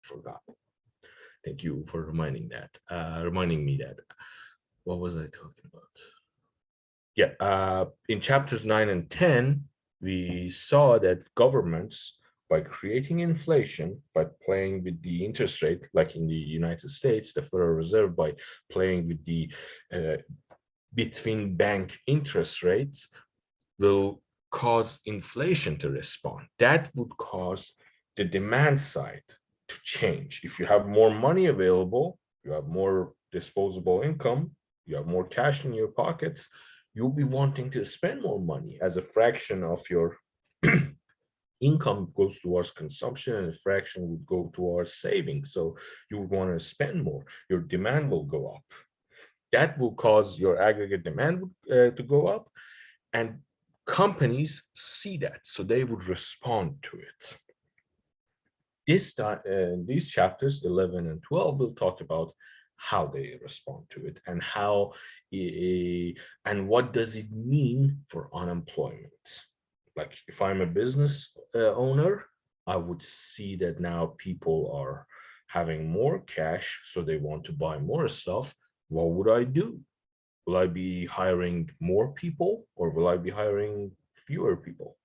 forgot. Thank you for reminding me that. What was I talking about? Yeah, in chapters 9 and 10, we saw that governments, by creating inflation, by playing with the interest rate, like in the United States, the Federal Reserve, by playing with the uh, between bank interest rates, will cause inflation to respond. That would cause the demand side to change. If you have more money available, you have more disposable income, you have more cash in your pockets, you'll be wanting to spend more money as a fraction of your income goes towards consumption and a fraction would go towards savings. So you would want to spend more. Your demand will go up. That will cause your aggregate demand to go up. And companies see that, so they would respond to it. These chapters 11 and 12 will talk about how they respond to it and how and what does it mean for unemployment. Like if I'm a business owner, I would see that now people are having more cash, so they want to buy more stuff. What would I do? Will I be hiring more people or will I be hiring fewer people?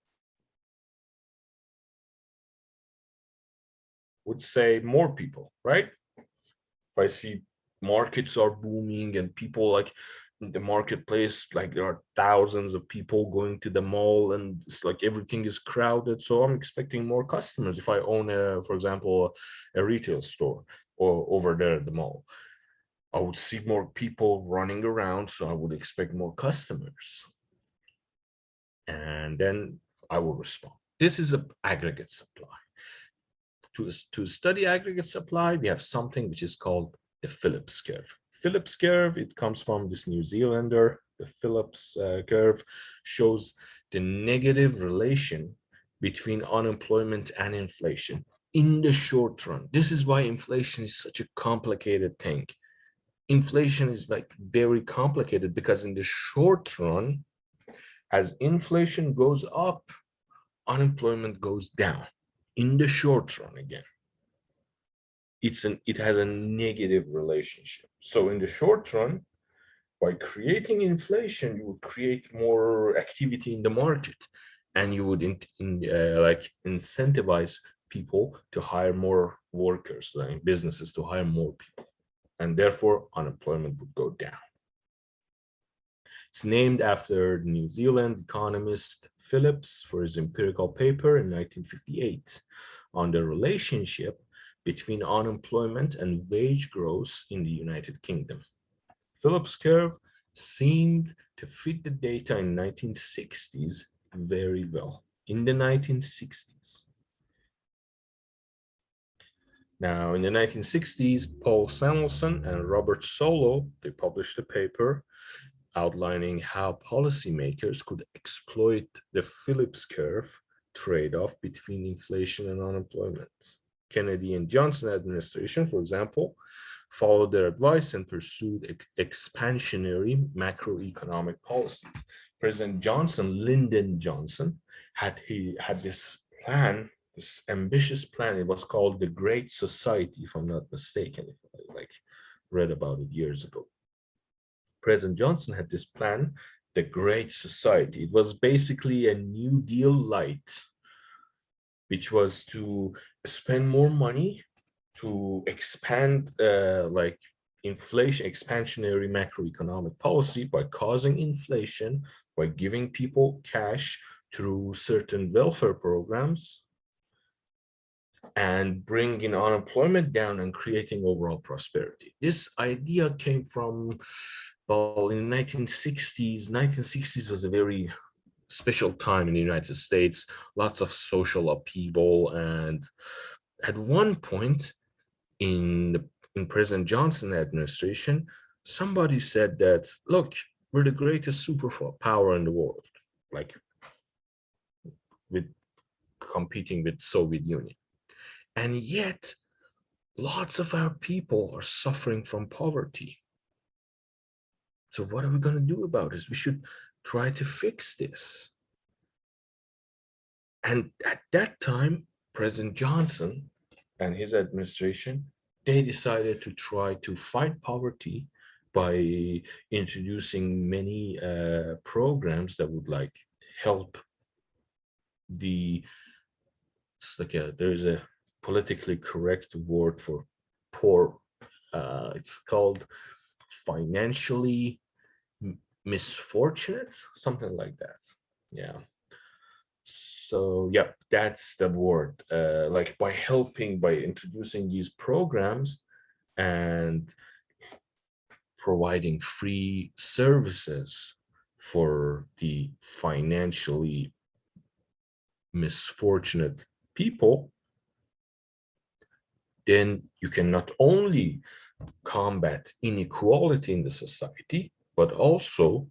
Would say more people, right? If I see markets are booming and people like in the marketplace, like there are thousands of people going to the mall and it's like everything is crowded. So I'm expecting more customers if I own for example, a retail store or over there at the mall. I would see more people running around, so I would expect more customers. And then I will respond. This is an aggregate supply. To study aggregate supply, we have something which is called the Phillips curve. Phillips curve, it comes from this New Zealander. The Phillips curve shows the negative relation between unemployment and inflation in the short run. This is why inflation is such a complicated thing. Inflation is like very complicated because in the short run, as inflation goes up, unemployment goes down in the short run again. It has a negative relationship. So in the short run, by creating inflation, you would create more activity in the market, and you would like incentivize people to hire more workers, like businesses to hire more people, and therefore unemployment would go down. It's named after the New Zealand economist Phillips for his empirical paper in 1958 on the relationship between unemployment and wage growth in the United Kingdom. Phillips curve seemed to fit the data in 1960s very well. In the 1960s. Now, in the 1960s, Paul Samuelson and Robert Solow, they published a paper outlining how policymakers could exploit the Phillips curve trade-off between inflation and unemployment. Kennedy and Johnson administration, for example, followed their advice and pursued expansionary macroeconomic policies. President Johnson, Lyndon Johnson, had this plan, this ambitious plan. It was called the Great Society, if I'm not mistaken. If I read about it years ago. President Johnson had this plan, the Great Society. It was basically a New Deal light, which was to spend more money to expand like inflation, expansionary macroeconomic policy by causing inflation, by giving people cash through certain welfare programs, and bringing unemployment down and creating overall prosperity. This idea came from, well, in the 1960s. 1960s was a very special time in the United States, lots of social upheaval. And at one point in President Johnson administration, somebody said that, look, we're the greatest superpower in the world, like with competing with Soviet Union. And yet, lots of our people are suffering from poverty. So what are we going to do about this? We should try to fix this. And at that time, President Johnson and his administration, they decided to try to fight poverty by introducing many programs that would like help the, it's like there is a politically correct word for poor. It's called financially misfortunate, something like that. Yeah. So yeah, that's the word. Like by introducing these programs and providing free services for the financially misfortunate people, then you can not only combat inequality in the society, but also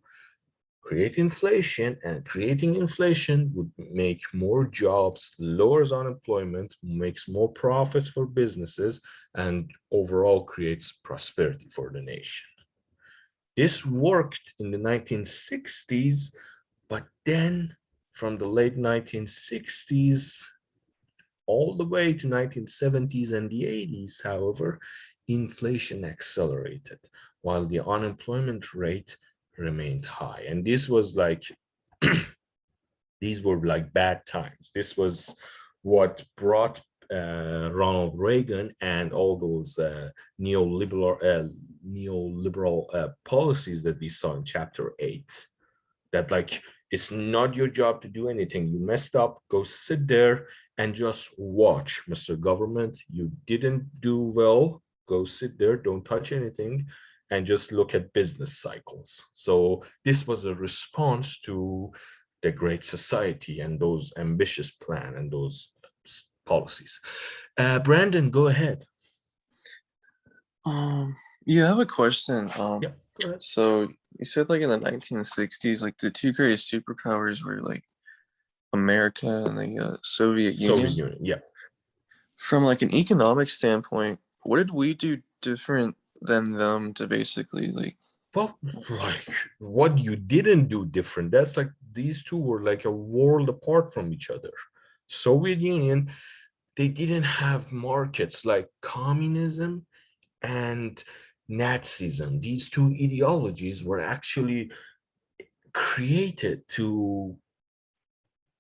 create inflation, and creating inflation would make more jobs, lowers unemployment, makes more profits for businesses, and overall creates prosperity for the nation. This worked in the 1960s, but then from the late 1960s all the way to 1970s and the 80s, however, inflation accelerated while the unemployment rate remained high. And this was like, these were like bad times. This was what brought Ronald Reagan and all those neoliberal policies that we saw in chapter 8, that like, it's not your job to do anything. You messed up, go sit there and just watch, Mr. Government. You didn't do well, go sit there, don't touch anything, and just look at business cycles. So this was a response to the Great Society and those ambitious plan and those policies. Brandon, go ahead. Yeah, I have a question. Yeah, go ahead. So you said like in the 1960s, like the two greatest superpowers were like America and the Soviet Union. Soviet Union, yeah. From like an economic standpoint, what did we do different than them to basically like? Well, like what you didn't do different. That's like these two were like a world apart from each other. Soviet Union, they didn't have markets like communism and Nazism. These two ideologies were actually created to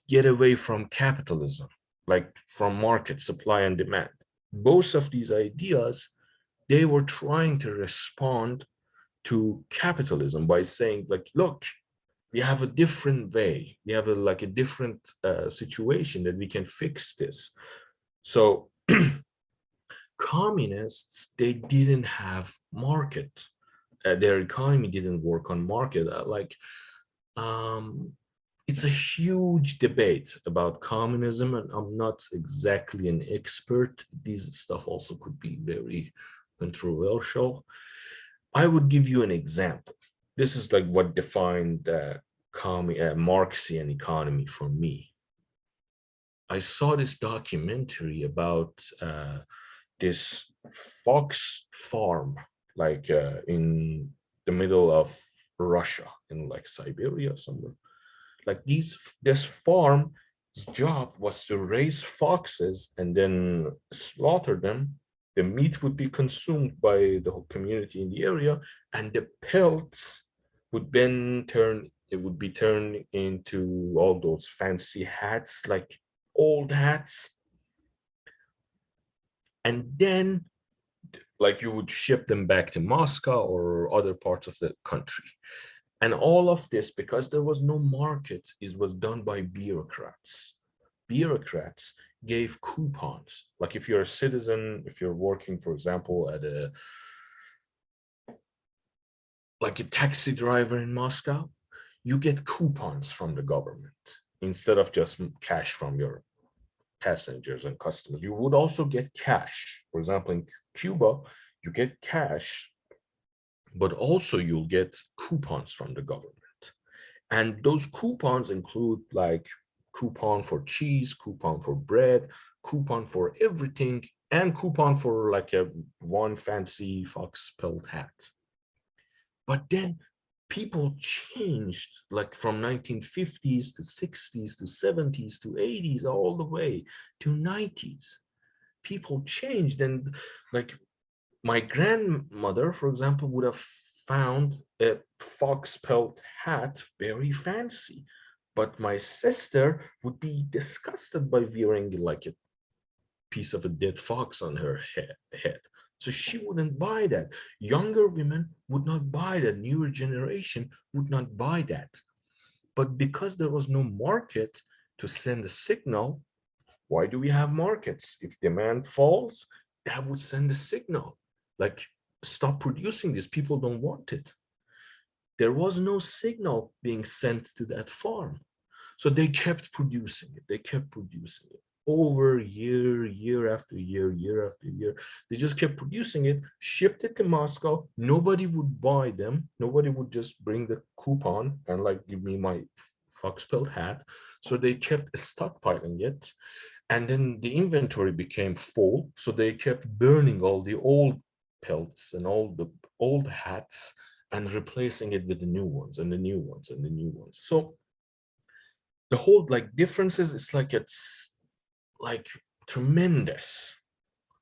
get away from capitalism, like from market supply and demand. Both of these ideas, they were trying to respond to capitalism by saying like, look, we have a different way, we have like a different situation that we can fix this. So communists, they didn't have market, their economy didn't work on market. It's a huge debate about communism, and I'm not exactly an expert. These stuff also could be very controversial. I would give you an example. This is like what defined Marxian economy for me. I saw this documentary about this fox farm, like in the middle of Russia, in like Siberia somewhere. Like this farm's job was to raise foxes and then slaughter them. The meat would be consumed by the whole community in the area, and the pelts would then be turned into all those fancy hats, like old hats. And then like you would ship them back to Moscow or other parts of the country. And all of this, because there was no market, was done by bureaucrats. Bureaucrats gave coupons. Like if you're a citizen, if you're working, for example, at like a taxi driver in Moscow, you get coupons from the government instead of just cash from your passengers and customers. You would also get cash. For example, in Cuba, you get cash, but also you'll get coupons from the government. And those coupons include like coupon for cheese, coupon for bread, coupon for everything, and coupon for like a one fancy fox pelt hat. But then people changed, like from 1950s to 60s to 70s to 80s all the way to 90s. people changed, and like my grandmother, for example, would have found a fox pelt hat very fancy, but my sister would be disgusted by wearing like a piece of a dead fox on her head. So she wouldn't buy that. Younger women would not buy that. Newer generation would not buy that. But because there was no market to send a signal, why do we have markets? If demand falls, that would send a signal. Like, stop producing this. People don't want it. There was no signal being sent to that farm. So they kept producing it. They kept producing it over year after year after year. They just kept producing it, shipped it to Moscow. Nobody would buy them. Nobody would just bring the coupon and like give me my fox pelt hat. So they kept stockpiling it. And then the inventory became full. So they kept burning all the old pelts and all the old hats and replacing it with the new ones and the new ones and the new ones. So the whole like differences, it's like tremendous.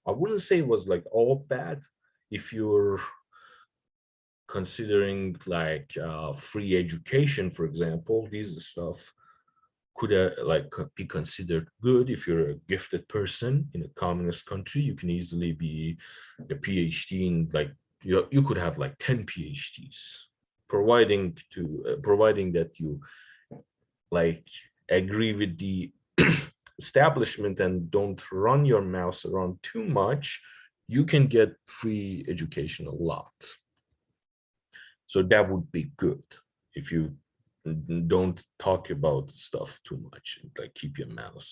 I wouldn't say it was like all bad if you're considering like free education, for example. These stuff could be considered good if you're a gifted person in a communist country. You can easily be a PhD in like you could have like 10 PhDs, providing that you like agree with the establishment and don't run your mouth around too much. You can get free education a lot. So that would be good if you don't talk about stuff too much, like keep your mouth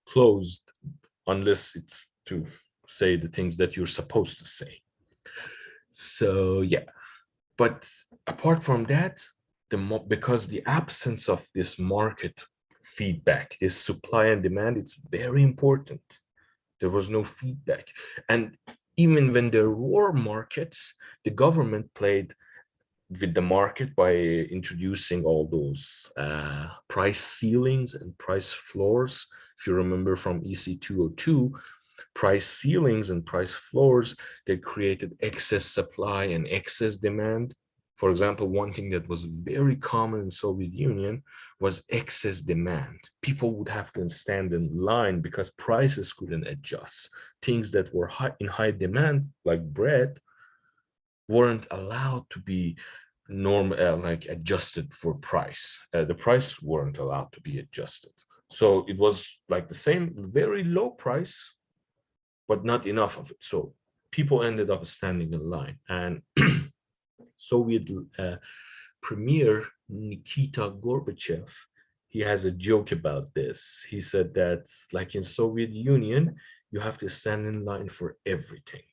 closed unless it's to say the things that you're supposed to say. So yeah, but apart from that, because the absence of this market feedback, this supply and demand, it's very important. There was no feedback. And even when there were markets, the government played with the market by introducing all those price ceilings and price floors. If you remember from EC 202, price ceilings and price floors, they created excess supply and excess demand. For example, one thing that was very common in Soviet Union was excess demand. People would have to stand in line because prices couldn't adjust. Things that were in high demand, like bread, weren't allowed to be like adjusted for price. The price weren't allowed to be adjusted. So it was like the same very low price, but not enough of it. So people ended up standing in line. And Soviet Premier Nikita Gorbachev, he has a joke about this. He said that like in Soviet Union, you have to stand in line for everything.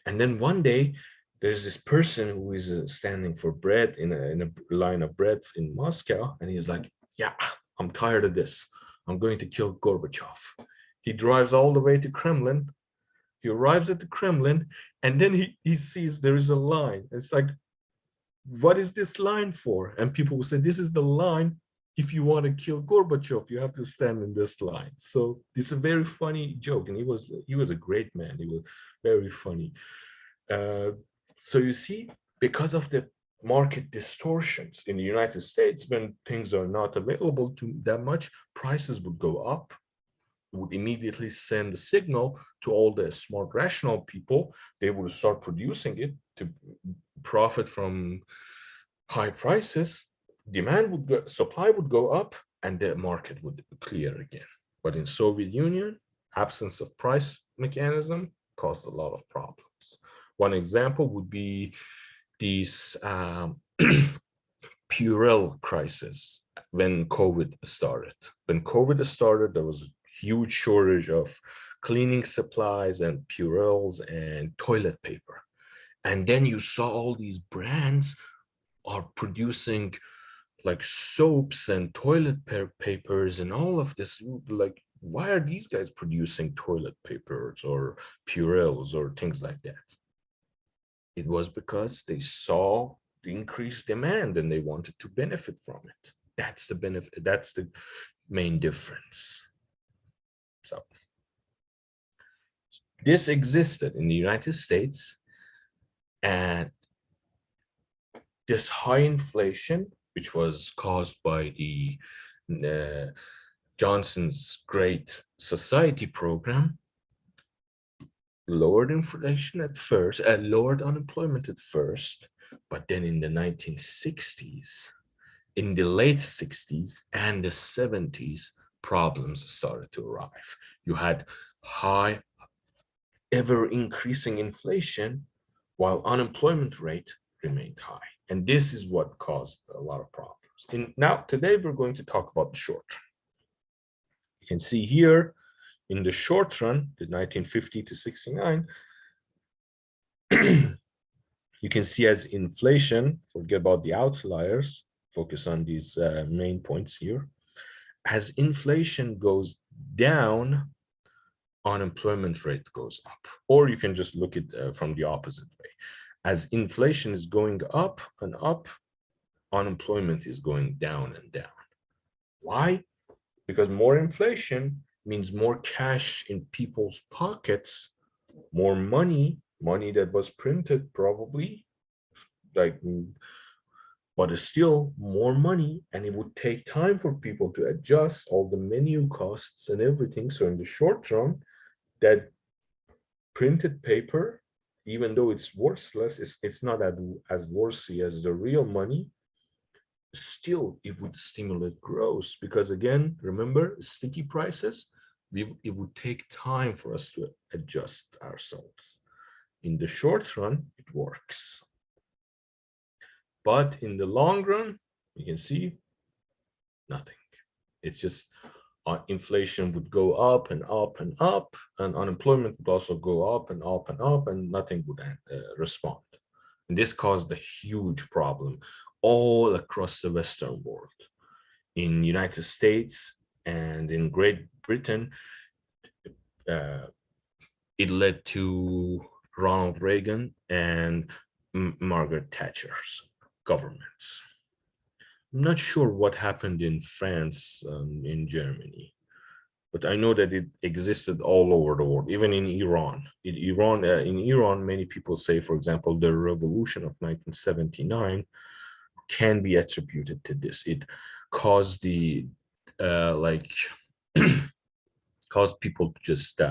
And then one day, there's this person who is standing for bread in a line of bread in Moscow, and he's like, yeah, I'm tired of this. I'm going to kill Gorbachev. He drives all the way to Kremlin. He arrives at the Kremlin, and then he sees there is a line. It's like, what is this line for? And people will say, this is the line. If you want to kill Gorbachev, you have to stand in this line. So it's a very funny joke, and he was a great man. He was very funny. So you see, because of the market distortions in the United States, when things are not available to that much, prices would go up, would immediately send a signal to all the smart, rational people. They would start producing it to profit from high prices. Demand would go, supply would go up, and the market would clear again. But in Soviet Union, absence of price mechanism caused a lot of problems. One example would be these Purell crisis when COVID started. When COVID started, there was a huge shortage of cleaning supplies and Purells and toilet paper. And then you saw all these brands are producing like soaps and toilet papers and all of this. Like, why are these guys producing toilet papers or Purells or things like that? It was because they saw the increased demand and they wanted to benefit from it. That's the benefit. That's the main difference. So This existed in the United States, and this high inflation, which was caused by the Johnson's Great Society program, lowered inflation at first, lowered unemployment at first, but then in the 1960s, in the late 60s and the 70s, problems started to arrive. You had high, ever increasing inflation while unemployment rate remained high. And this is what caused a lot of problems. Now, today we're going to talk about the short run. You can see here in the short run, the 1950 to 69, you can see as inflation, forget about the outliers, focus on these main points here. As inflation goes down, unemployment rate goes up. Or you can just look at from the opposite way. As inflation is going up and up, unemployment is going down and down. Why? Because more inflation means more cash in people's pockets, more money that was printed probably, like, but it's still more money, and it would take time for people to adjust all the menu costs and everything. So in the short run, that printed paper, even though it's worthless, it's not as worthy as the real money, still it would stimulate growth, because again, remember, sticky prices, it would take time for us to adjust ourselves. In the short run, it works. But in the long run, you can see nothing. It's just inflation would go up and up and up, and unemployment would also go up and up and up, and nothing would respond. And this caused a huge problem all across the Western world. In United States and in Great Britain, it led to Ronald Reagan and Margaret Thatcher's governments. I'm not sure what happened in France, in Germany, but I know that it existed all over the world, even in Iran. In Iran, many people say, for example, the revolution of 1979 can be attributed to this. It caused the caused people to just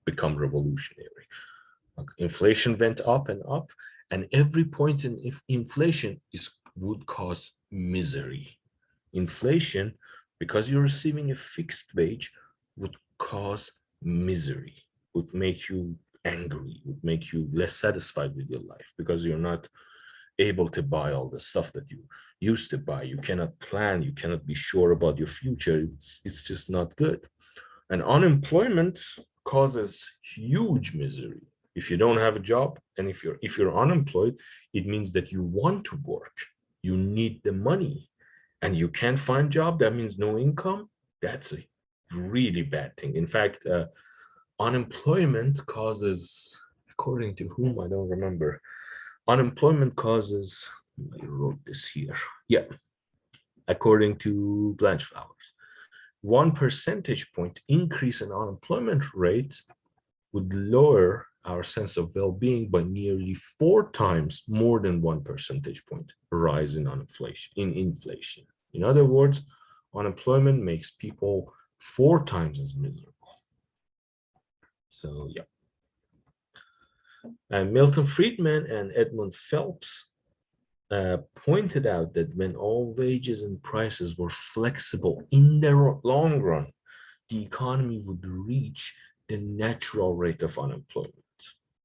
become revolutionary. Inflation went up and up, and every point in inflation would cause misery. Inflation, because you're receiving a fixed wage, would cause misery, would make you angry, would make you less satisfied with your life, because you're not able to buy all the stuff that you used to buy. You cannot plan, you cannot be sure about your future. It's just not good. And unemployment causes huge misery. If you don't have a job, and if you're unemployed, it means that you want to work, you need the money, and you can't find job. That means no income. That's a really bad thing. In fact, unemployment causes, according to whom, I don't remember, unemployment causes, I wrote this here, yeah, according to Blanchflowers, 1 percentage point increase in unemployment rate would lower our sense of well-being by nearly 4 times more than 1 percentage point rise in inflation. In other words, unemployment makes people 4 times as miserable. So yeah. And Milton Friedman and Edmund Phelps pointed out that when all wages and prices were flexible in the long run, the economy would reach the natural rate of unemployment,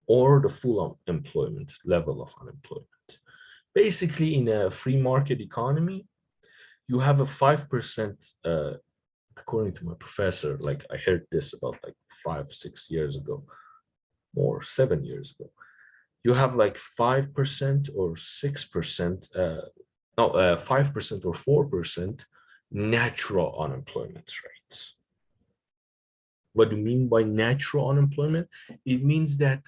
or the full employment level of unemployment. Basically, in a free market economy, you have a 5%, according to my professor, like I heard this about like 5-6 years ago, or 7 years ago. You have like 5% or 6%, 5% or 4% natural unemployment rate. What do you mean by natural unemployment? It means that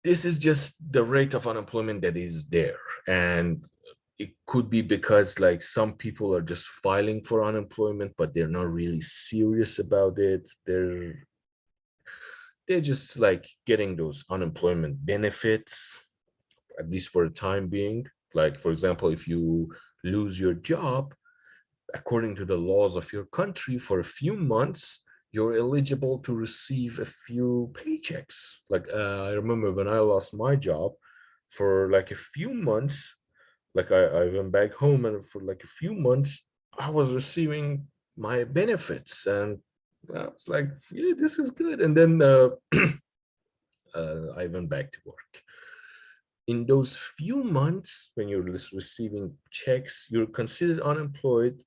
this is just the rate of unemployment that is there. And it could be because like some people are just filing for unemployment, but they're not really serious about it. they're just like getting those unemployment benefits, at least for the time being. Like, for example, if you lose your job, according to the laws of your country, for a few months, you're eligible to receive a few paychecks. Like, I remember when I lost my job for like a few months, like I went back home, and for like a few months, I was receiving my benefits. And I was like, yeah, this is good. And then I went back to work. In those few months, when you're receiving checks, you're considered unemployed.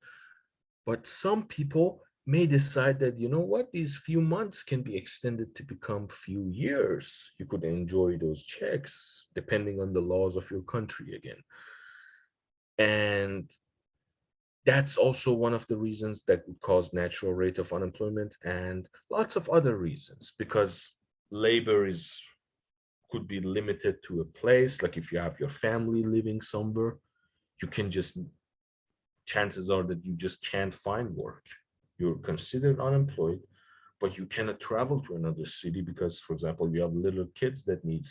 But some people may decide that, you know what, these few months can be extended to become few years. You could enjoy those checks depending on the laws of your country again. And that's also one of the reasons that would cause natural rate of unemployment, and lots of other reasons, because labor could be limited to a place. Like if you have your family living somewhere, you can just, chances are that you just can't find work. You're considered unemployed, but you cannot travel to another city because, for example, you have little kids that need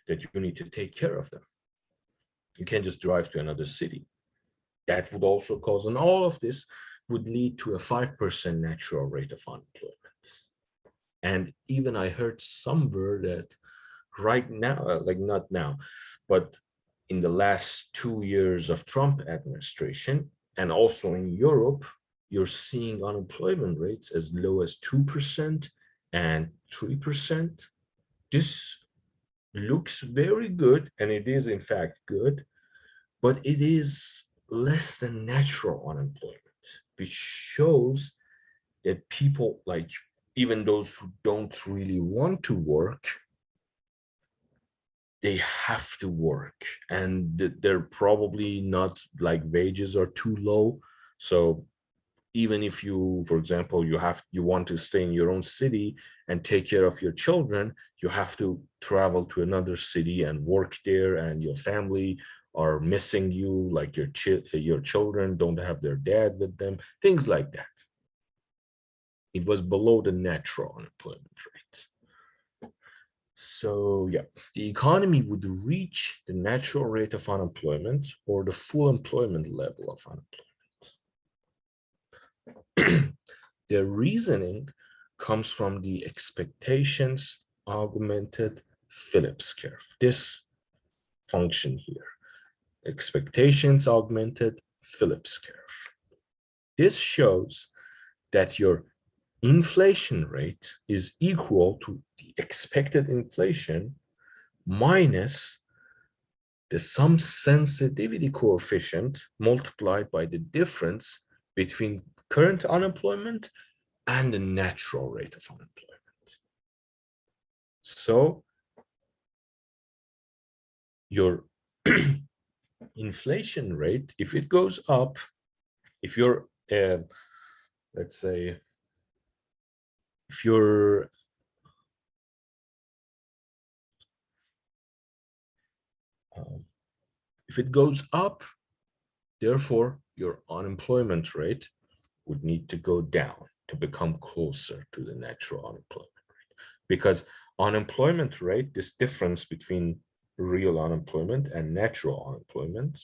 that you need to take care of them. You can't just drive to another city. That would also cause, and all of this would lead to a 5% natural rate of unemployment. And even I heard somewhere that right now, like not now, but in the last 2 years of Trump administration, and also in Europe, you're seeing unemployment rates as low as 2% and 3%. This looks very good, and it is in fact good, but it is less than natural unemployment, which shows that people, like even those who don't really want to work, they have to work, and they're probably not, like wages are too low. So even if you, for example, you want to stay in your own city and take care of your children, you have to travel to another city and work there, and your family are missing you, like your children don't have their dad with them, things like that. It was below the natural unemployment rate. So yeah, the economy would reach the natural rate of unemployment or the full employment level of unemployment. Their reasoning comes from the expectations augmented Phillips curve. This function here, expectations augmented Phillips curve. This shows that your inflation rate is equal to the expected inflation minus the some sensitivity coefficient multiplied by the difference between current unemployment and the natural rate of unemployment. So your inflation rate, if it goes up, if you're, let's say, if you're if it goes up, therefore your unemployment rate would need to go down to become closer to the natural unemployment rate. Because unemployment rate, this difference between real unemployment and natural unemployment,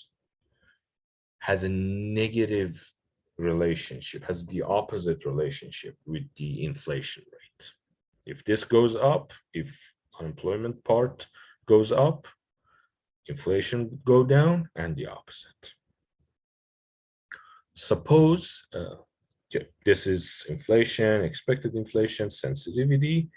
has a negative relationship, has the opposite relationship with the inflation rate. If this goes up, if unemployment part goes up, inflation would go down, and the opposite. Suppose this is inflation, expected inflation, sensitivity,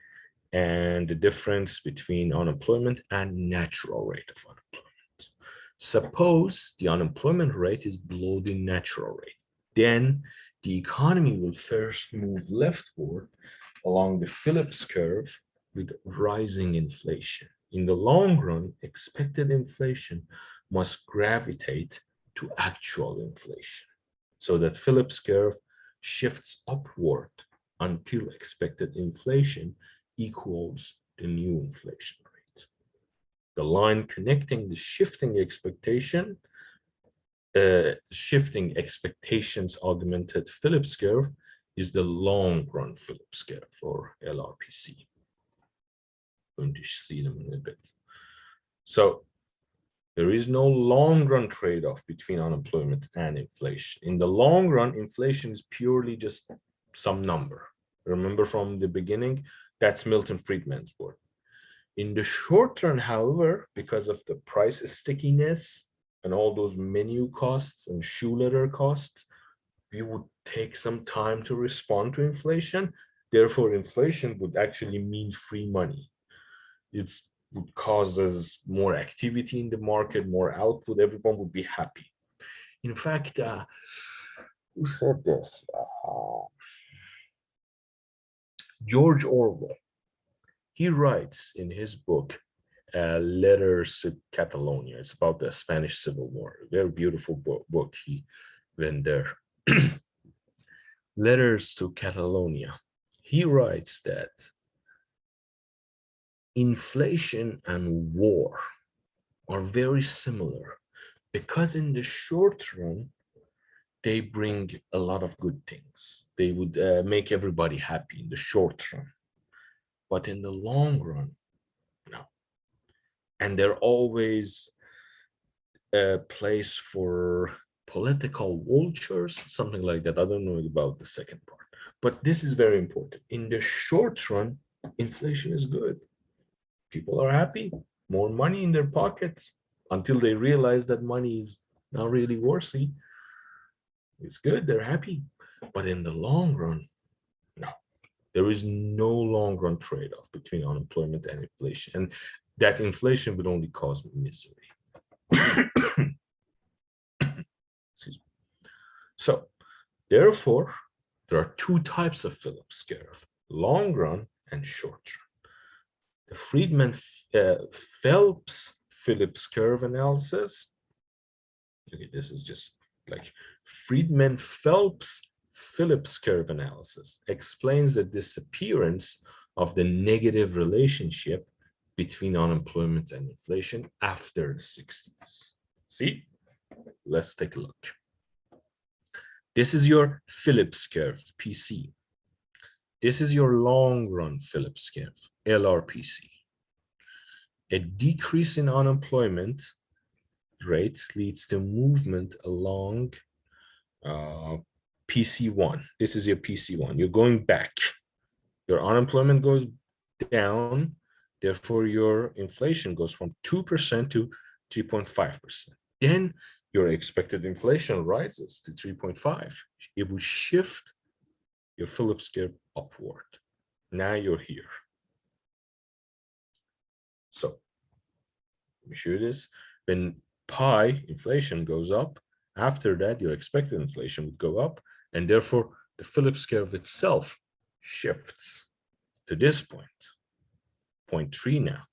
and the difference between unemployment and natural rate of unemployment. Suppose the unemployment rate is below the natural rate. Then the economy will first move leftward along the Phillips curve with rising inflation. In the long run, expected inflation must gravitate to actual inflation, so that Phillips curve shifts upward until expected inflation equals the new inflation rate. The line connecting the shifting expectations augmented Phillips curve is the long run Phillips curve for LRPC. Going to see them in a bit. So there is no long run trade-off between unemployment and inflation. In the long run, inflation is purely just some number. Remember from the beginning, that's Milton Friedman's word. In the short term, however, because of the price stickiness and all those menu costs and shoe leather costs, we would take some time to respond to inflation. Therefore, inflation would actually mean free money. It would cause us more activity in the market, more output. Everyone would be happy. In fact, who said this? George Orwell. He writes in his book, Letters to Catalonia. It's about the Spanish Civil War. A very beautiful book. He went there. Letters to Catalonia. He writes that inflation and war are very similar because in the short run, they bring a lot of good things. They would make everybody happy in the short run. But in the long run, no. And they're always a place for political vultures, something like that. I don't know about the second part. But this is very important. In the short run, inflation is good. People are happy, more money in their pockets until they realize that money is not really worthy. It's good, they're happy. But in the long run, no. There is no long run trade-off between unemployment and inflation. And that inflation would only cause misery. Excuse me. So, therefore, there are two types of Phillips curve, long run and short run. The Friedman-Phelps Phillips curve analysis, okay, this is just like Friedman-Phelps Phillips curve analysis explains the disappearance of the negative relationship between unemployment and inflation after the 60s. See, let's take a look. This is your Phillips curve, PC. This is your long run Phillips curve, LRPC. A decrease in unemployment rate leads to movement along PC1. This is your PC1. You're going back. Your unemployment goes down. Therefore, your inflation goes from 2% to 3.5%. Then your expected inflation rises to 3.5. It will shift your Phillips curve upward. Now you're here. So let me show you this. When pi inflation goes up, after that, your expected inflation would go up, and therefore the Phillips curve itself shifts to this point, 0.3 now.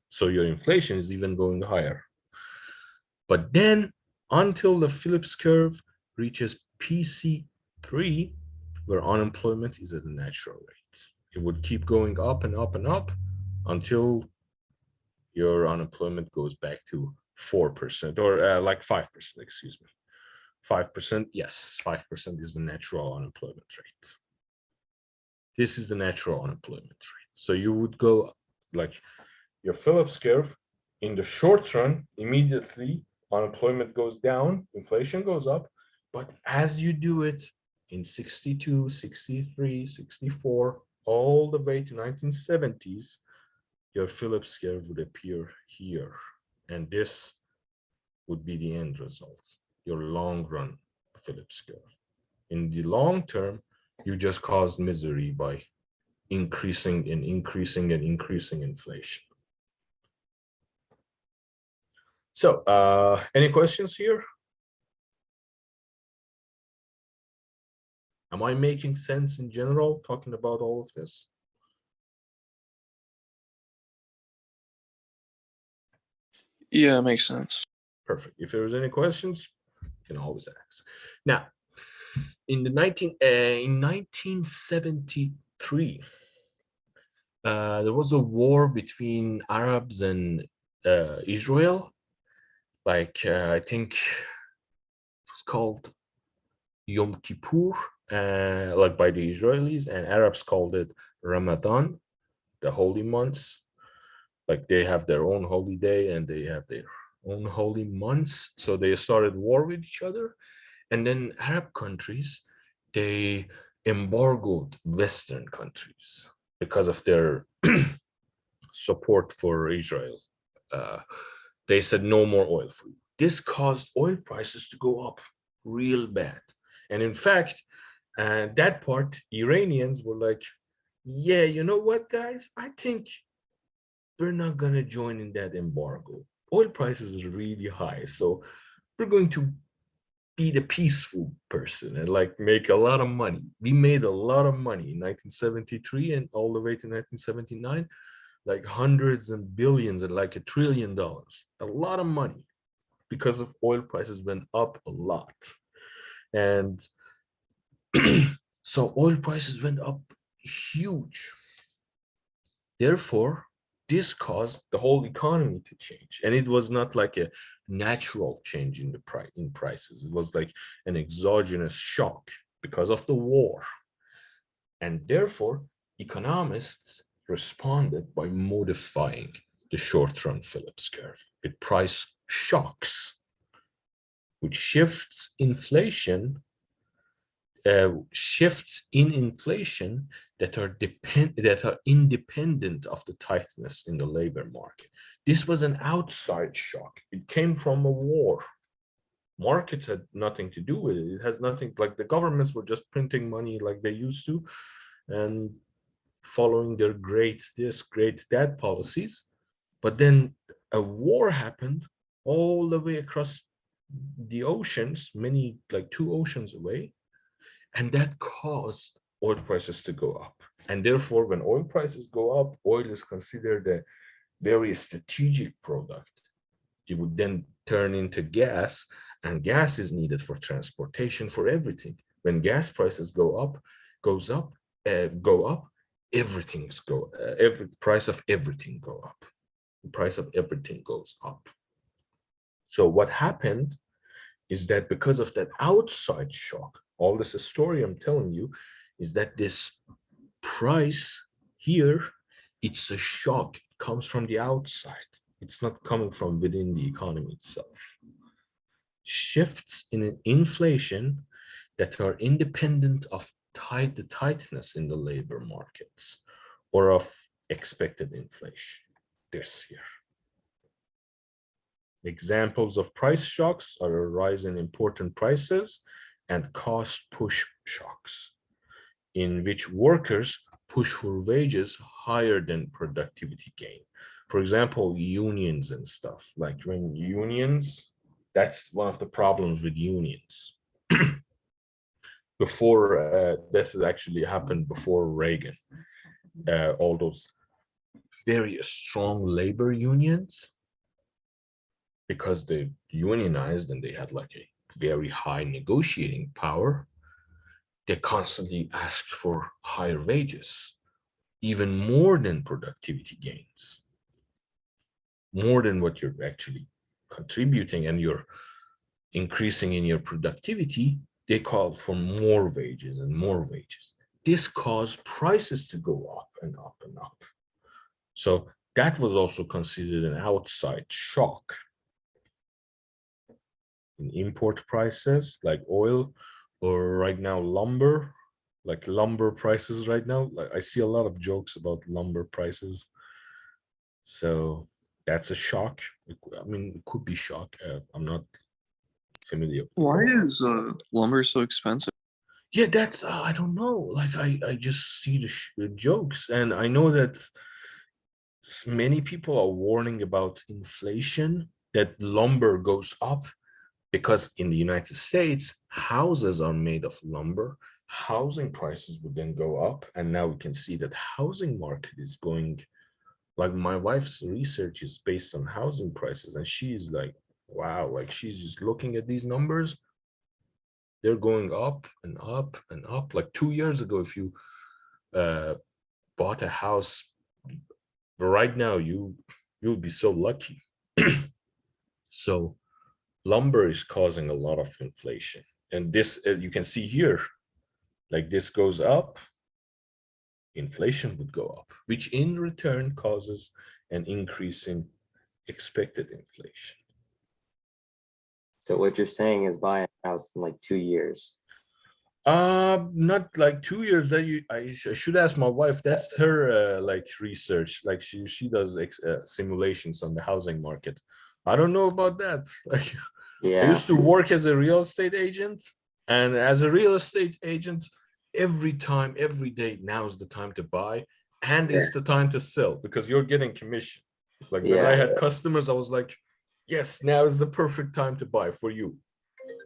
So your inflation is even going higher. But then until the Phillips curve reaches PC3, where unemployment is at a natural rate, it would keep going up and up and up until your unemployment goes back to 4% or like 5%, excuse me. 5%, yes, 5% is the natural unemployment rate. This is the natural unemployment rate. So you would go like your Phillips curve in the short run, immediately unemployment goes down, inflation goes up. But as you do it in 62, 63, 64, all the way to 1970s, your Phillips curve would appear here. And this would be the end result, your long run Phillips curve. In the long term, you just caused misery by increasing and increasing and increasing inflation. So any questions here? Am I making sense in general, talking about all of this? Yeah, it makes sense. Perfect. If there's any questions, you can always ask. Now, in 1973, there was a war between Arabs and Israel. Like I think it was called Yom Kippur like by the Israelis, and Arabs called it Ramadan, the holy months. Like they have their own holy day and they have their own holy months. So they started war with each other. And then Arab countries, they embargoed Western countries because of their support for Israel. Uh, they said no more oil for you. This caused oil prices to go up real bad. And in fact, that part, Iranians were like, yeah, you know what, guys? I think we're not going to join in that embargo. Oil prices is really high. So we're going to be the peaceful person and like make a lot of money. We made a lot of money in 1973 and all the way to 1979, like hundreds and billions and like $1 trillion. A lot of money because of oil prices went up a lot. And so oil prices went up huge. Therefore, this caused the whole economy to change. And it was not like a natural change in the prices. It was like an exogenous shock because of the war. And therefore, economists responded by modifying the short-run Phillips curve with price shocks, which shifts in inflation that are independent of the tightness in the labor market. This was an outside shock. It came from a war. Markets had nothing to do with it. It has nothing, like the governments were just printing money like they used to and following their great this, great that policies. But then a war happened all the way across the oceans, many like 2 oceans away, and that caused oil prices to go up. And therefore, when oil prices go up, oil is considered a very strategic product. It would then turn into gas, and gas is needed for transportation, for everything. When gas prices go up, everything's every price of everything go up. The price of everything goes up. So what happened is that because of that outside shock, all this story I'm telling you is that this price here, it's a shock. It comes from the outside. It's not coming from within the economy itself. Shifts in inflation that are independent of the tightness in the labor markets or of expected inflation. This here. Examples of price shocks are a rise in important prices and cost push shocks, in which workers push for wages higher than productivity gain. For example, unions and stuff. Like when unions, that's one of the problems with unions. This has actually happened before Reagan. All those very strong labor unions, because they unionized and they had like a very high negotiating power, they constantly asked for higher wages, even more than productivity gains, more than what you're actually contributing and you're increasing in your productivity. They called for more wages and more wages. This caused prices to go up and up and up. So that was also considered an outside shock. In import prices like oil, or right now lumber, like lumber prices right now. Like I see a lot of jokes about lumber prices. So that's a shock. I mean, it could be shock. I'm not familiar. Why is lumber so expensive? Yeah, that's I don't know. Like I just see the jokes, and I know that many people are warning about inflation, that lumber goes up because in the United States, houses are made of lumber. Housing prices would then go up, and now we can see that housing market is going, like my wife's research is based on housing prices, and she's like, wow, like she's just looking at these numbers. They're going up and up and up. Like 2 years ago, if you bought a house right now, you'll be so lucky. So lumber is causing a lot of inflation, and this, you can see here, like this goes up, inflation would go up, which in return causes an increase in expected inflation. So what you're saying is buy a house in like 2 years. Not like 2 years. That I should ask my wife. That's her like research. Like she does simulations on the housing market. I don't know about that. Like, I Yeah. used to work as a real estate agent, and as a real estate agent, every time, every day, now is the time to buy, and it's the time to sell because you're getting commission. Like when I had customers, I was like, yes, now is the perfect time to buy for you.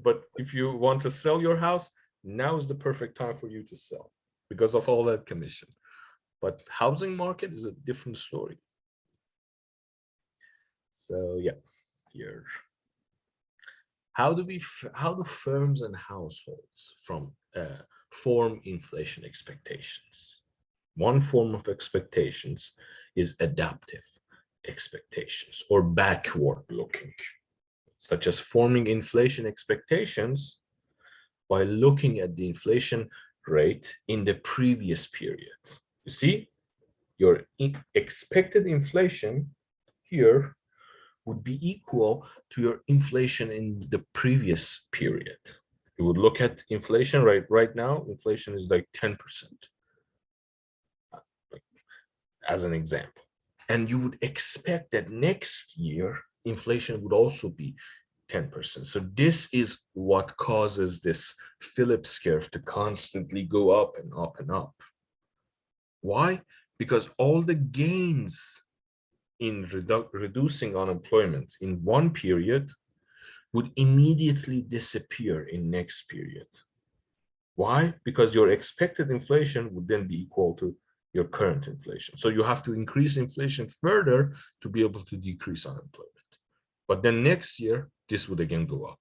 But if you want to sell your house, now is the perfect time for you to sell because of all that commission. But housing market is a different story. So yeah, here. How do firms and households form inflation expectations? One form of expectations is adaptive expectations or backward looking, such as forming inflation expectations by looking at the inflation rate in the previous period. You see, your expected inflation here would be equal to your inflation in the previous period. You would look at inflation rate right now, inflation is like 10%, as an example. And you would expect that next year, inflation would also be 10%. So this is what causes this Phillips curve to constantly go up and up and up. Why? Because all the gains in reducing unemployment in one period would immediately disappear in next period. Why? Because your expected inflation would then be equal to your current inflation. So you have to increase inflation further to be able to decrease unemployment. But then next year, this would again go up.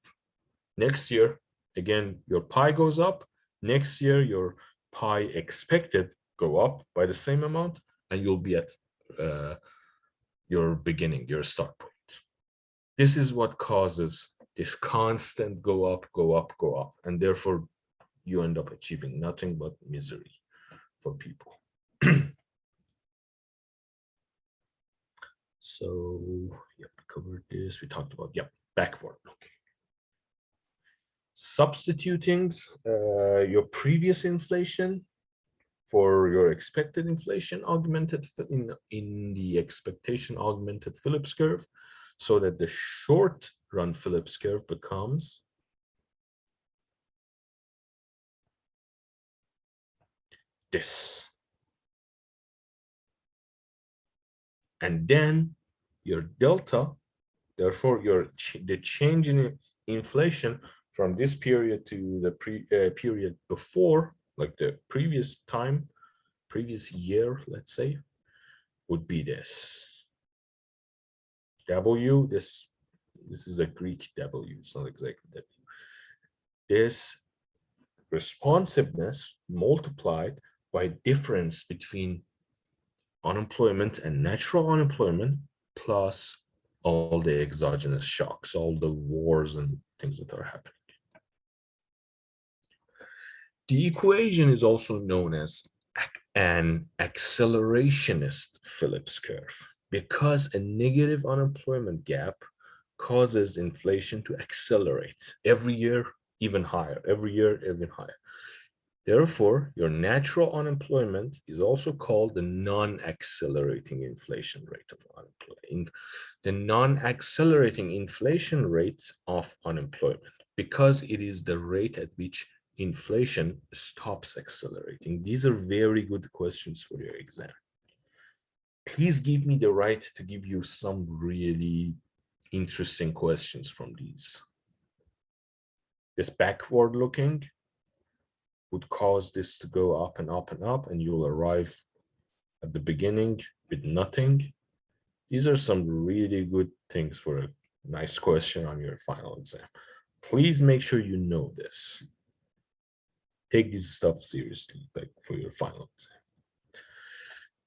Next year, again, your pie goes up. Next year, your pie expected go up by the same amount, and you'll be at your beginning, your start point. This is what causes this constant go up, go up, go up, and therefore you end up achieving nothing but misery for people. So, yep, covered this. We talked about, yep, backward looking. Substituting your previous inflation for your expected inflation augmented in the expectation augmented Phillips curve, so that the short run Phillips curve becomes this. And then your delta, therefore the change in inflation from this period to the period before, like the previous time, previous year, let's say, would be this. W, this is a Greek W, it's not exactly W. This responsiveness multiplied by difference between unemployment and natural unemployment plus all the exogenous shocks, all the wars and things that are happening. The equation is also known as an accelerationist Phillips curve because a negative unemployment gap causes inflation to accelerate every year even higher, every year even higher. Therefore, your natural unemployment is also called the non-accelerating inflation rate of unemployment. The non-accelerating inflation rate of unemployment, because it is the rate at which inflation stops accelerating. These are very good questions for your exam. Please give me the right to give you some really interesting questions from these. This backward looking would cause this to go up and up and up, and you'll arrive at the beginning with nothing. These are some really good things for a nice question on your final exam. Please make sure you know this. Take this stuff seriously, like for your final exam.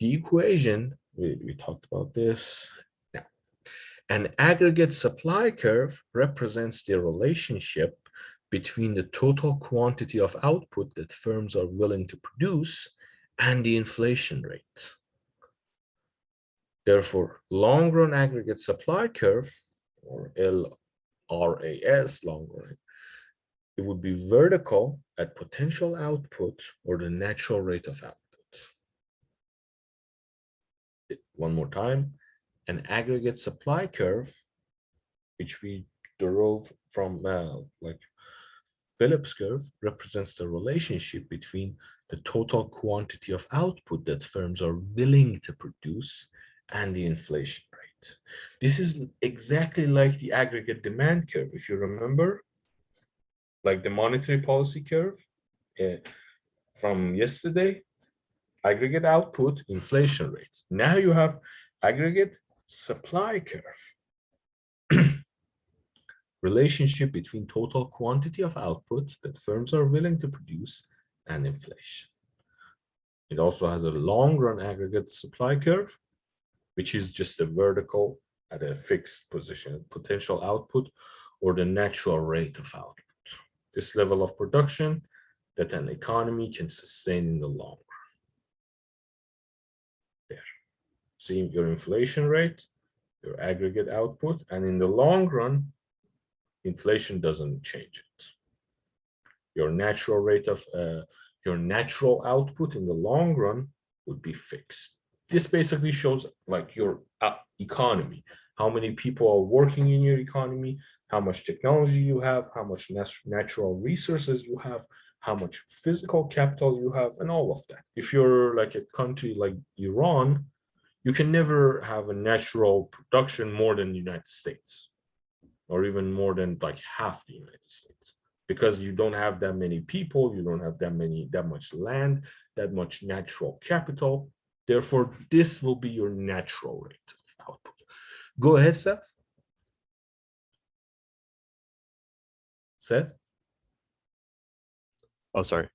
The equation, we talked about this. Now, an aggregate supply curve represents the relationship between the total quantity of output that firms are willing to produce and the inflation rate. Therefore, long-run aggregate supply curve, or LRAS, long run, it would be vertical at potential output or the natural rate of output. One more time, an aggregate supply curve, which we drove from like Phillips curve, represents the relationship between the total quantity of output that firms are willing to produce and the inflation rate. This is exactly like the aggregate demand curve, if you remember, like the monetary policy curve from yesterday. Aggregate output, inflation rates. Now you have aggregate supply curve. Relationship between total quantity of output that firms are willing to produce and inflation. It also has a long-run aggregate supply curve, which is just a vertical at a fixed position, potential output or the natural rate of output. This level of production that an economy can sustain in the long run. There. See your inflation rate, your aggregate output, and in the long run, inflation doesn't change it. Your natural rate of your natural output in the long run would be fixed. This basically shows like your economy, how many people are working in your economy, how much technology you have, how much natural resources you have, how much physical capital you have, and all of that. If you're like a country like Iran, you can never have a natural production more than the United States, or even more than like half the United States, because you don't have that many people, you don't have that much land, that much natural capital. Therefore, this will be your natural rate of output. Go ahead, Seth. Seth? Oh, sorry.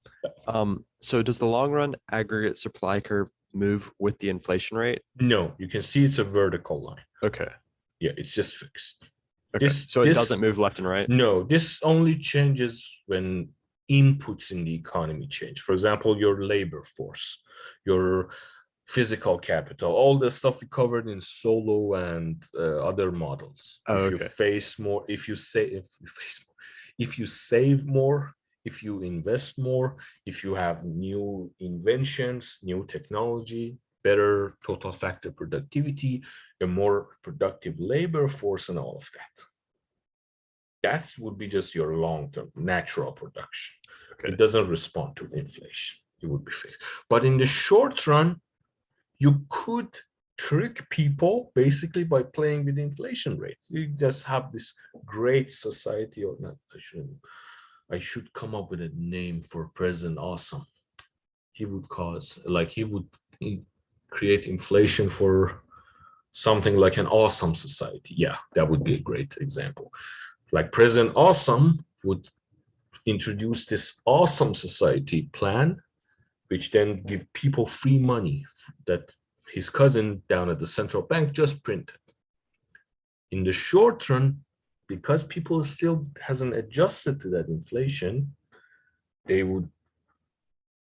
So does the long run aggregate supply curve move with the inflation rate? No, you can see it's a vertical line. Okay. Yeah, it's just fixed. Okay. So it doesn't move left and right? No, this only changes when inputs in the economy change. For example, your labor force, your physical capital, all the stuff we covered in Solo and other models. Oh, if you face more, if you save more, if you invest more, if you have new inventions, new technology, better total factor productivity, a more productive labor force, and all of that. That would be just your long-term natural production. Okay. It doesn't respond to inflation. It would be fixed. But in the short run, you could trick people basically by playing with the inflation rate. You just have this great society, or not, I should come up with a name for President Awesome. He would create inflation for something like an awesome society. Yeah, that would be a great example. Like President Awesome would introduce this awesome society plan, which then give people free money that his cousin down at the central bank just printed. In the short run, because people still hasn't adjusted to that inflation, they would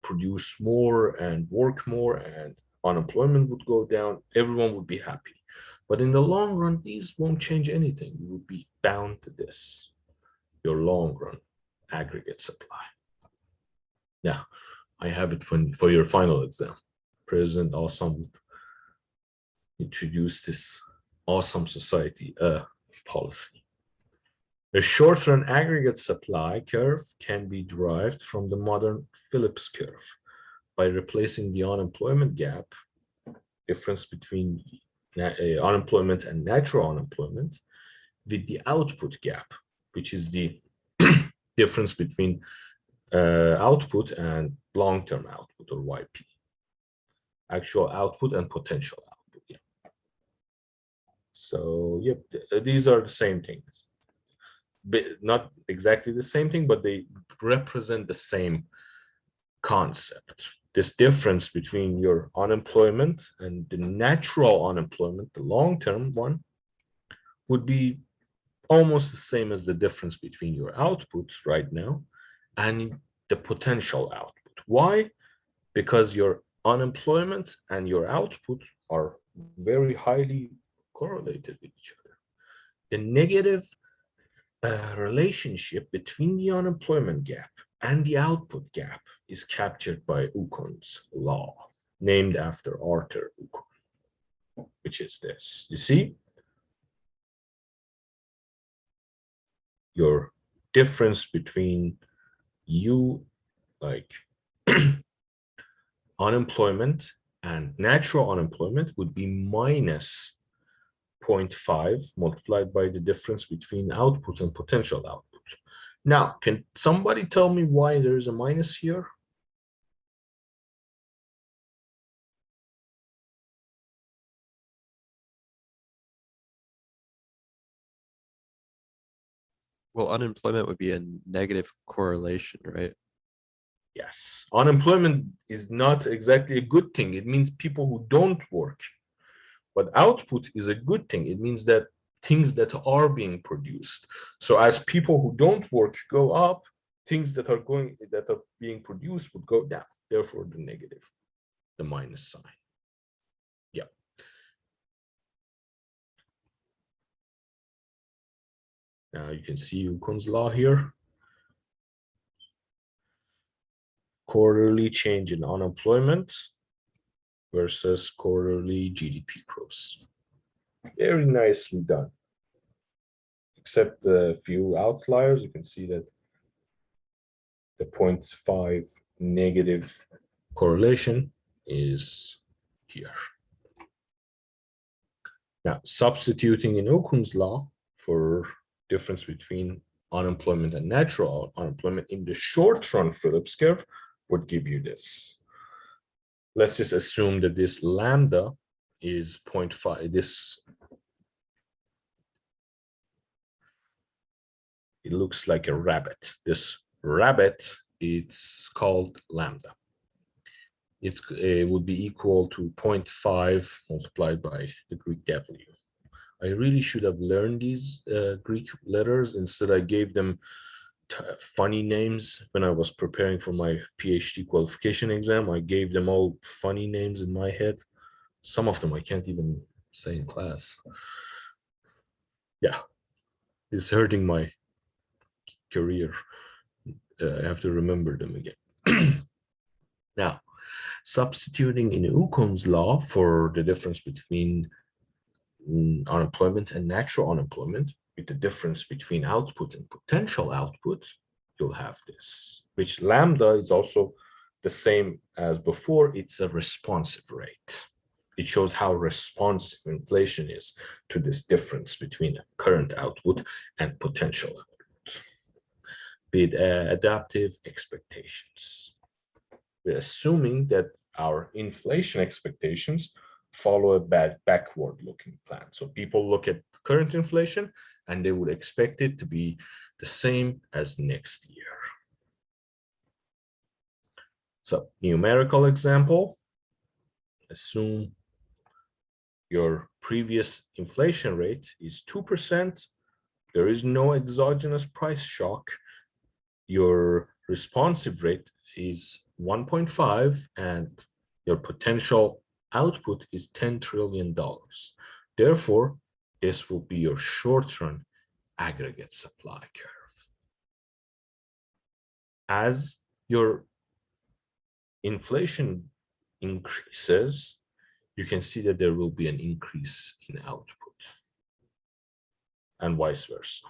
produce more and work more, and unemployment would go down. Everyone would be happy. But in the long run, these won't change anything. You would be bound to this, your long run aggregate supply. Now, I have it for your final exam. President Awesome introduced this awesome society policy. A short-run aggregate supply curve can be derived from the modern Phillips curve by replacing the unemployment gap, difference between unemployment and natural unemployment, with the output gap, which is the difference between output and long-term output, or YP. Actual output and potential output. Yeah. So, yep, these are the same things. But not exactly the same thing, but they represent the same concept. This difference between your unemployment and the natural unemployment, the long-term one, would be almost the same as the difference between your output right now and the potential output. Why? Because your unemployment and your output are very highly correlated with each other. The negative relationship between the unemployment gap and the output gap is captured by Ucon's law, named after Arthur Ucon, which is this. You see, your difference between you, like unemployment and natural unemployment, would be minus 0.5 multiplied by the difference between output and potential output. Now, can somebody tell me why there is a minus here? Well, unemployment would be a negative correlation, right? Yes, unemployment is not exactly a good thing. It means people who don't work. But output is a good thing. It means that things that are being produced. So as people who don't work go up, things that are being produced would go down. Therefore, the negative, the minus sign. Yeah. Now you can see Ucon's law here. Quarterly change in unemployment versus quarterly GDP growth. Very nicely done. Except the few outliers, you can see that the 0.5 negative correlation is here. Now, substituting in Ucon's law for difference between unemployment and natural unemployment in the short run Phillips curve would give you this. Let's just assume that this lambda is 0.5. It looks like a rabbit. This rabbit, it's called lambda. It would be equal to 0.5 multiplied by the Greek W. I really should have learned these Greek letters. Instead, I gave them funny names when I was preparing for my PhD qualification exam. I gave them all funny names in my head. Some of them I can't even say in class. Yeah, it's hurting my career. I have to remember them again. Now, substituting in Ucon's law for the difference between unemployment and natural unemployment, with the difference between output and potential output, you'll have this, which lambda is also the same as before. It's a responsive rate. It shows how responsive inflation is to this difference between current output and potential output. With adaptive expectations. We're assuming that our inflation expectations follow a backward-looking plan. So people look at current inflation and they would expect it to be the same as next year. So numerical example, assume your previous inflation rate is 2%. There is no exogenous price shock. Your responsive rate is 1.5 and your potential output is $10 trillion. Therefore, this will be your short-run aggregate supply curve. As your inflation increases, you can see that there will be an increase in output and vice versa.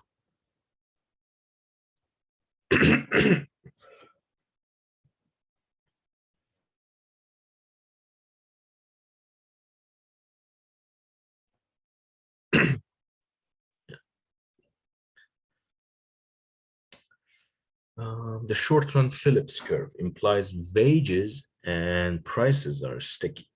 The short-run Phillips curve implies wages and prices are sticky.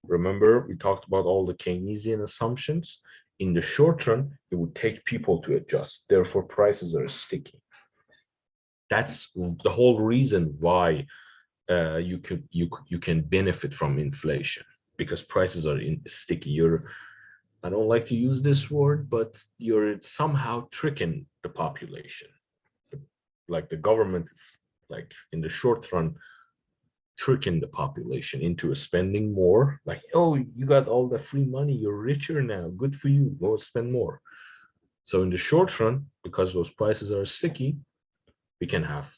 Remember, we talked about all the Keynesian assumptions. In the short run, it would take people to adjust. Therefore, prices are sticky. That's the whole reason why you can benefit from inflation, because prices are sticky. I don't like to use this word, but you're somehow tricking the population. Like the government is like in the short run tricking the population into spending more. Like, oh, you got all the free money, you're richer now, good for you, go spend more. So in the short run, because those prices are sticky, we can have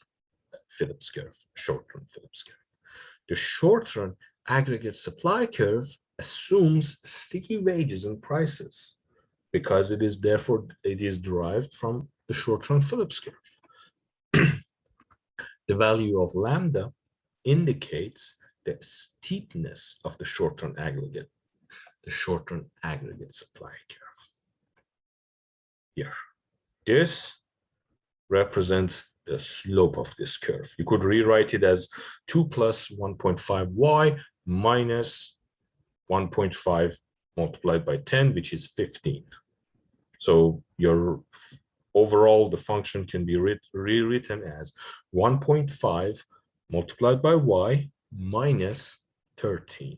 Phillips curve, short-run Phillips curve. The short-run aggregate supply curve assumes sticky wages and prices because it is therefore it is derived from the short-run Phillips curve. The value of lambda indicates the steepness of the short-run aggregate, the short-run aggregate supply curve. Here, this represents the slope of this curve. You could rewrite it as 2 plus 1.5y minus 1.5 multiplied by 10, which is 15. So your overall, the function can be rewritten as 1.5 multiplied by y minus 13.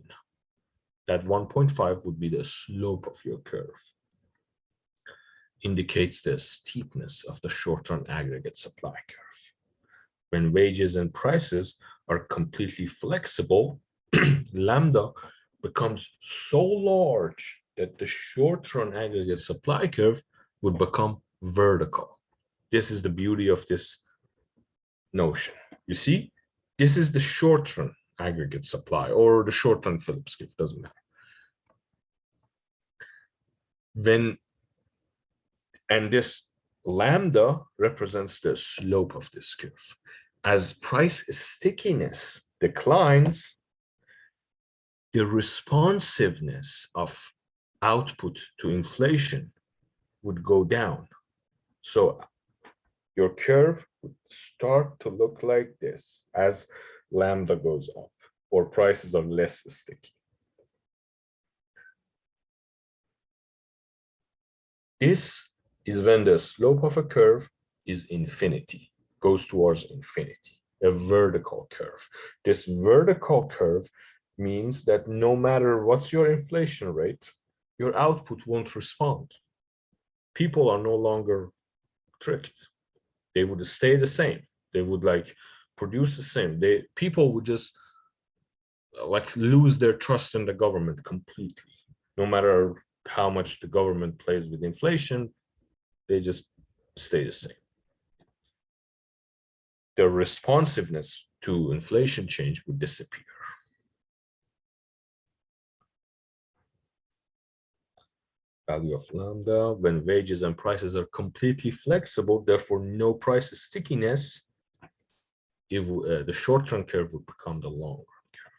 That 1.5 would be the slope of your curve. Indicates the steepness of the short-run aggregate supply curve. When wages and prices are completely flexible, lambda becomes so large that the short-run aggregate supply curve would become vertical. This is the beauty of this notion. You see, this is the short-run aggregate supply or the short-run Phillips curve, doesn't matter. And this lambda represents the slope of this curve. As price stickiness declines, the responsiveness of output to inflation would go down. So your curve would start to look like this as lambda goes up or prices are less sticky. This is when the slope of a curve is infinity, goes towards infinity, a vertical curve. This vertical curve means that no matter what's your inflation rate, your output won't respond. People are no longer tricked. They would stay the same. They would like produce the same. People would just like lose their trust in the government completely. No matter how much the government plays with inflation, they just stay the same. The responsiveness to inflation change would disappear. Value of lambda when wages and prices are completely flexible, therefore no price stickiness, the short-run curve would become the long-run curve.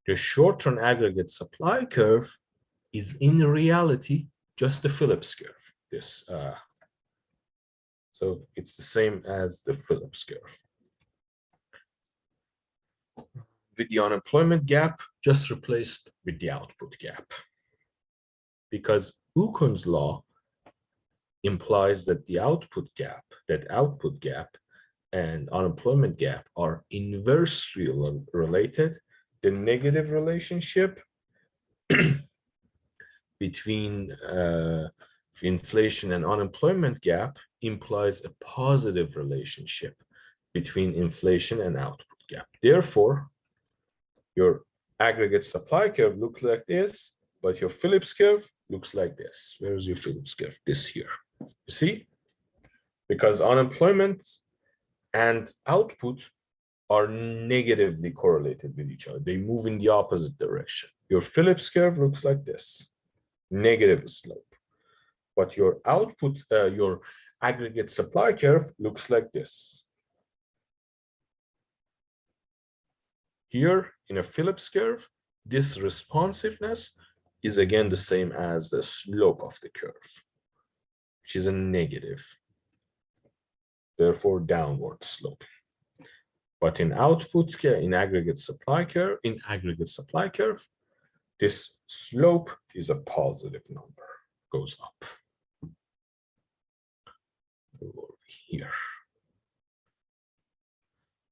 The short-run aggregate supply curve is in reality just the Phillips curve. So it's the same as the Phillips curve. With the unemployment gap just replaced with the output gap. Because Okun's law implies that the output gap and unemployment gap are inversely related. The negative relationship between inflation and unemployment gap implies a positive relationship between inflation and output gap. Therefore, your aggregate supply curve looks like this, but your Phillips curve looks like this. Where's your Phillips curve? This here. You see? Because unemployment and output are negatively correlated with each other. They move in the opposite direction. Your Phillips curve looks like this, negative slope. But your output, your aggregate supply curve looks like this. Here in a Phillips curve, this responsiveness is again the same as the slope of the curve, which is a negative, therefore downward slope. But in output, in aggregate supply curve, this slope is a positive number, goes up. Over here.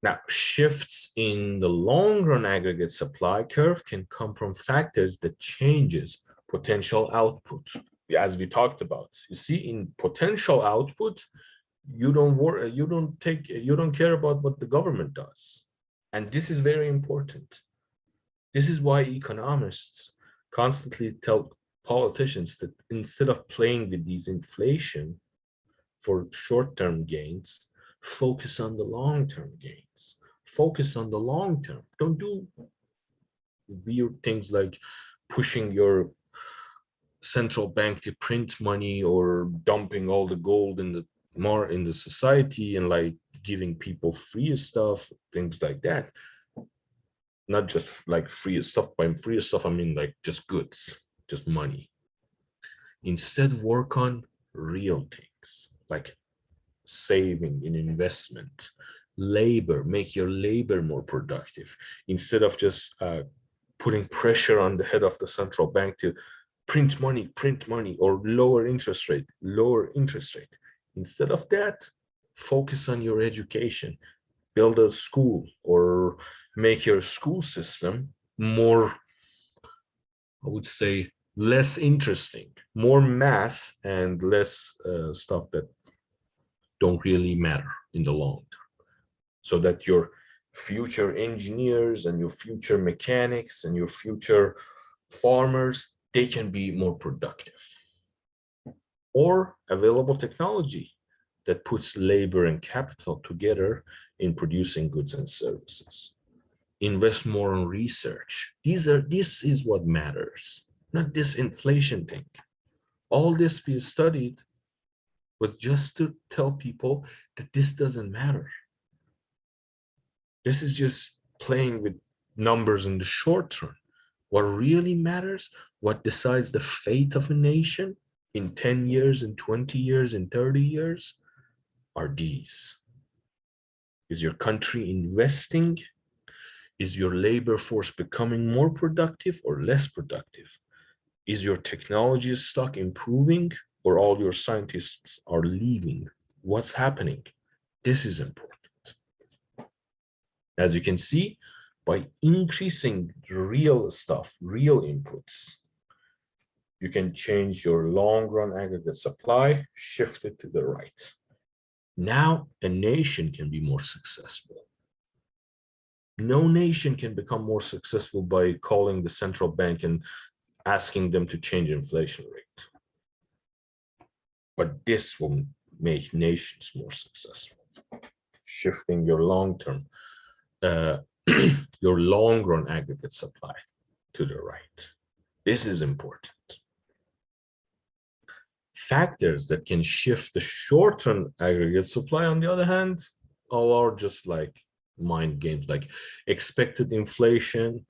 Now, shifts in the long-run aggregate supply curve can come from factors that changes potential output, as we talked about. You see, in potential output, you don't care about what the government does. And this is very important. This is why economists constantly tell politicians that instead of playing with these inflation for short-term gains, focus on the long-term gains. Focus on the long term. Don't do weird things like pushing your central bank to print money or dumping all the gold in the society and like giving people free stuff, things like that. Not just like free stuff. By free stuff, I mean like just goods, just money. Instead, work on real things like saving in investment, labor, make your labor more productive instead of just putting pressure on the head of the central bank to print money, or lower interest rate. Instead of that, focus on your education, build a school or make your school system more, I would say, less interesting, more mass and less stuff that don't really matter in the long term, so that your future engineers and your future mechanics and your future farmers, they can be more productive. Or available technology that puts labor and capital together in producing goods and services. Invest more on research. This is what matters, not this inflation thing. All this we studied was just to tell people that this doesn't matter. This is just playing with numbers in the short term. What really matters, what decides the fate of a nation in 10 years, in 20 years, in 30 years, are these. Is your country investing? Is your labor force becoming more productive or less productive? Is your technology stock improving, or all your scientists are leaving? What's happening? This is important. As you can see, by increasing real stuff, real inputs, you can change your long-run aggregate supply, shift it to the right. Now a nation can be more successful. No nation can become more successful by calling the central bank and asking them to change inflation rate. But this will make nations more successful. Shifting your long-term, your long-run aggregate supply to the right. This is important. Factors that can shift the short-term aggregate supply, on the other hand, all are just like mind games, like expected inflation.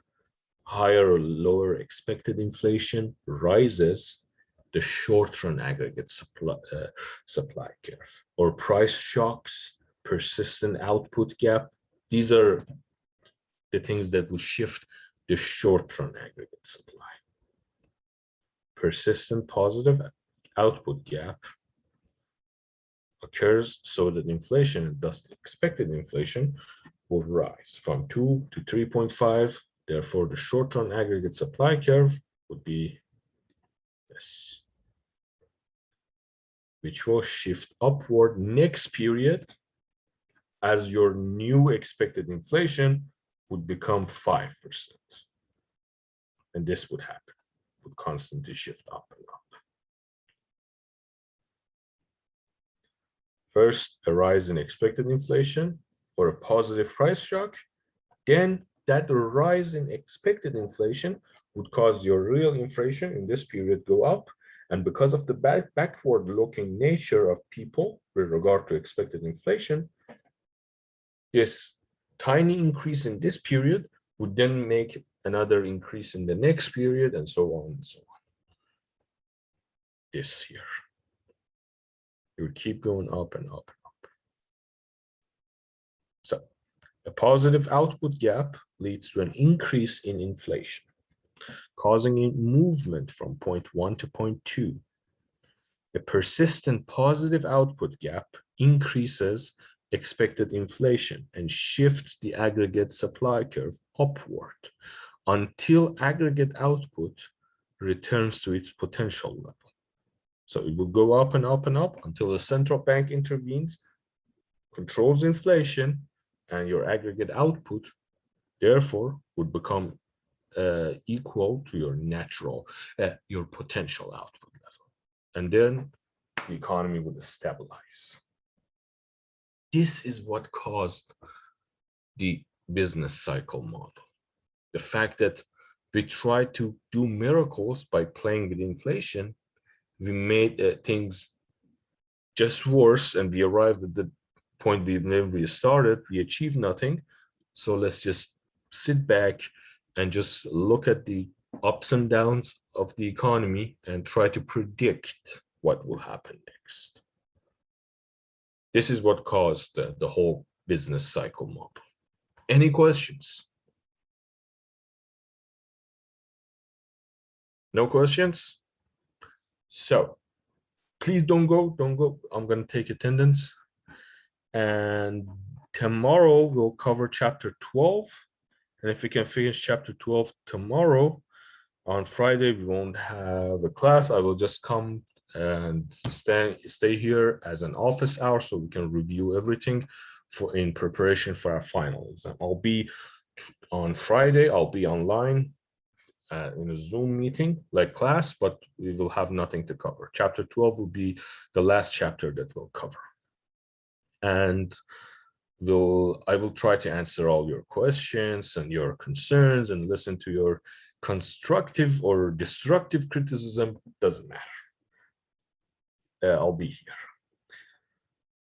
Higher or lower expected inflation rises the short-run aggregate supply curve, or price shocks, persistent output gap. These are the things that will shift the short-run aggregate supply. Persistent positive output gap occurs so that inflation, and thus expected inflation, will rise from 2 to 3.5. Therefore, the short-run aggregate supply curve would be this, which will shift upward next period as your new expected inflation would become 5%. And this would happen, would constantly shift up and up. First, a rise in expected inflation or a positive price shock. Then that rise in expected inflation would cause your real inflation in this period go up. And because of the backward-looking nature of people with regard to expected inflation, this tiny increase in this period would then make another increase in the next period, and so on and so on. This here. It would keep going up and up and up. So a positive output gap leads to an increase in inflation, causing a movement from point 1 to point 2. A persistent positive output gap increases expected inflation and shifts the aggregate supply curve upward until aggregate output returns to its potential level. So it will go up and up and up until the central bank intervenes, controls inflation, and your aggregate output, therefore, would become equal to your your potential output level. And then the economy would stabilize. This is what caused the business cycle model. The fact that we tried to do miracles by playing with inflation, we made things just worse, and we arrived at the point when we started, we achieved nothing. So let's just sit back and just look at the ups and downs of the economy and try to predict what will happen next. This is what caused the whole business cycle model. Any questions? No questions? So please don't go. I'm going to take attendance. And tomorrow we'll cover chapter 12. And if we can finish chapter 12 tomorrow, on Friday, we won't have a class. I will just come and stay here as an office hour so we can review everything in preparation for our final exam. I'll be on Friday, I'll be online in a Zoom meeting like class, but we will have nothing to cover. Chapter 12 will be the last chapter that we'll cover. And I will try to answer all your questions and your concerns and listen to your constructive or destructive criticism, doesn't matter. I'll be here.